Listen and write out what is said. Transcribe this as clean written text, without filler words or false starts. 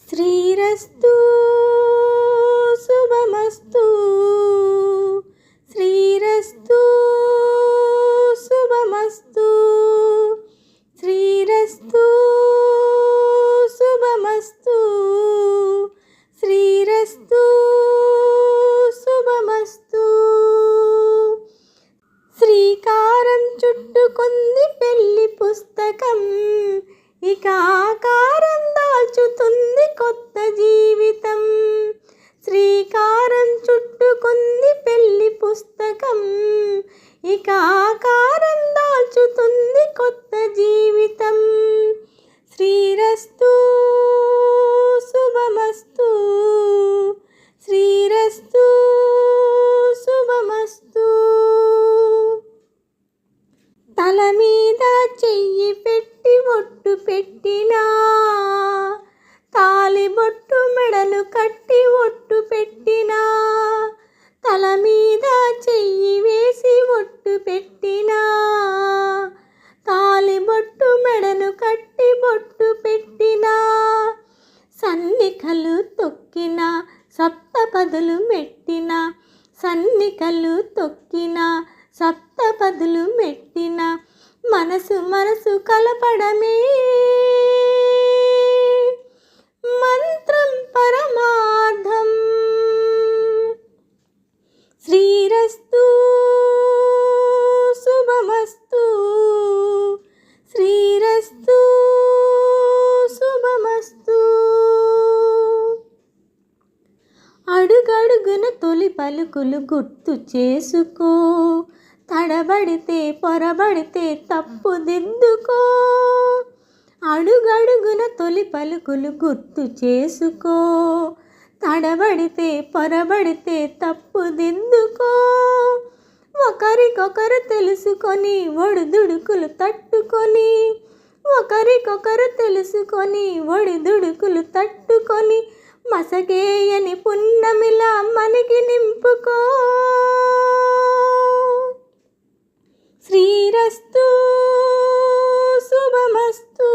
శ్రీరస్తు శుభమస్తు, శ్రీరస్తు శుభమస్తు, శ్రీరస్తు శుభమస్తు, శ్రీరస్తు శుభమస్తు. శ్రీకారం చుట్టుకుంది పెళ్లి పుస్తకం, ఇక ఆకారం దాల్చుతుంది కొత్త జీవితం. శ్రీకారం చుట్టుకుంది పెళ్లి పుస్తకం, ఇక ఆకారం దాల్చుతుంది కొత్త జీవితం. శ్రీరస్తు శుభమస్తు, శ్రీరస్తు శుభమస్తు. తల మీద చెయ్యి పెట్టి ఒట్టు పెట్టినా, తాళిబొట్టు మెడలు కట్టి ఒట్టు పెట్టినా, తల మీద చెయ్యి వేసి ఒట్టు పెట్టినా, తాళిబొట్టు మెడను కట్టి బొట్టు పెట్టినా, సన్నికలు తొక్కిన సప్తపదులు మెట్టిన, సన్నికలు తొక్కిన సప్తపదులు మెట్టిన, మనసు మనసు కలపడమే మంత్రం పరమార్థం. శ్రీరస్తు శుభమస్తు, శ్రీరస్తు శుభమస్తు. అడుగడుగున తొలి పలుకులు గుర్తు చేసుకో, తడబడితే పొరబడితే తప్పు దిద్దుకో. అడుగడుగున తొలి పలుకులు గుర్తు చేసుకో, తడబడితే పొరబడితే తప్పు దిద్దుకో. ఒకరికొకరు తెలుసుకొని ఒడిదుడుకులు తట్టుకొని, ఒకరికొకరు తెలుసుకొని ఒడిదుడుకులు తట్టుకొని, మసకేయని పున్నమిలా మనకి నింపుకో. శ్రీరస్తు శుభమస్తు.